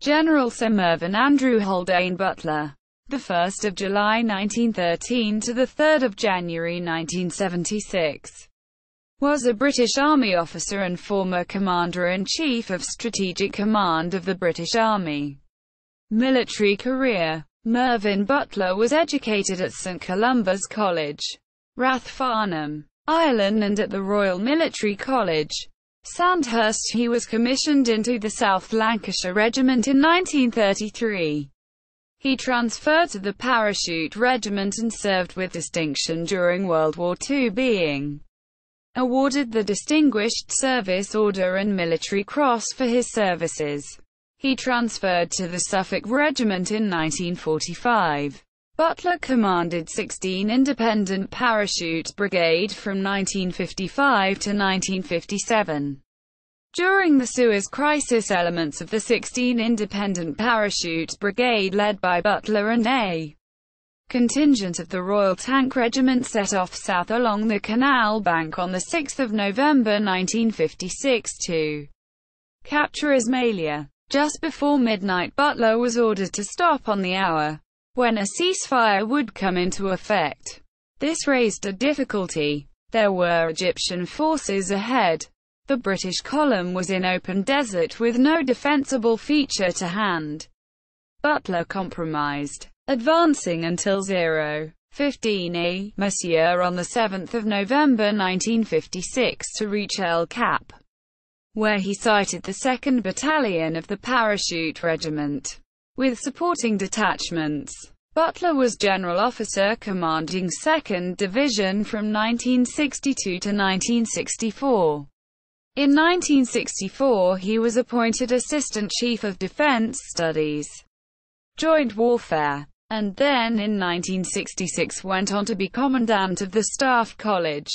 General Sir Mervyn Andrew Haldane Butler, the 1st of July 1913 to the 3rd of January 1976, was a British Army officer and former Commander-in-Chief of Strategic Command of the British Army. Military career. Mervyn Butler was educated at St Columba's College, Rathfarnham, Ireland, and at the Royal Military College, Sandhurst. He was commissioned into the South Lancashire Regiment in 1933. He transferred to the Parachute Regiment and served with distinction during World War II, being awarded the Distinguished Service Order and Military Cross for his services. He transferred to the Suffolk Regiment in 1945. Butler commanded 16 Independent Parachute Brigade from 1955 to 1957. During the Suez Crisis, elements of the 16 Independent Parachute Brigade led by Butler and a contingent of the Royal Tank Regiment set off south along the canal bank on 6 November 1956 to capture Ismailia. Just before midnight, Butler was ordered to stop on the hour when a ceasefire would come into effect. This raised a difficulty. There were Egyptian forces ahead. The British column was in open desert with no defensible feature to hand. Butler compromised, advancing until 0:15 Monsieur on 7 November 1956 to reach El Cap, where he sighted the 2nd Battalion of the Parachute Regiment, with supporting detachments. Butler was General Officer commanding 2nd Division from 1962 to 1964. In 1964 he was appointed Assistant Chief of Defense Studies, Joint Warfare, and then in 1966 went on to be Commandant of the Staff College,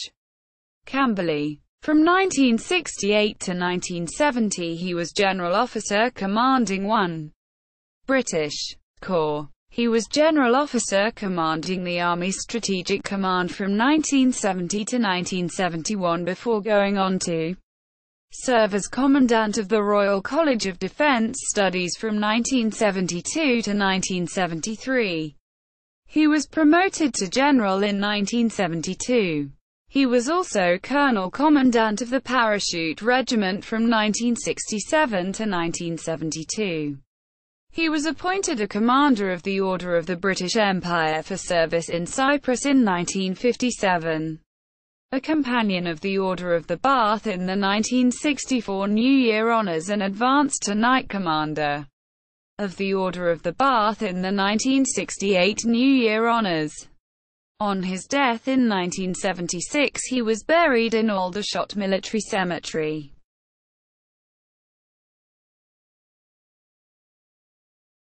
Camberley. From 1968 to 1970 he was General Officer commanding 1 British Corps. He was General Officer commanding the Army Strategic Command from 1970 to 1971 before going on to serve as Commandant of the Royal College of Defence Studies from 1972 to 1973. He was promoted to General in 1972. He was also Colonel Commandant of the Parachute Regiment from 1967 to 1972. He was appointed a Commander of the Order of the British Empire for service in Cyprus in 1957. A Companion of the Order of the Bath in the 1964 New Year Honours, and advanced to Knight Commander of the Order of the Bath in the 1968 New Year Honours. On his death in 1976 he was buried in Aldershot Military Cemetery.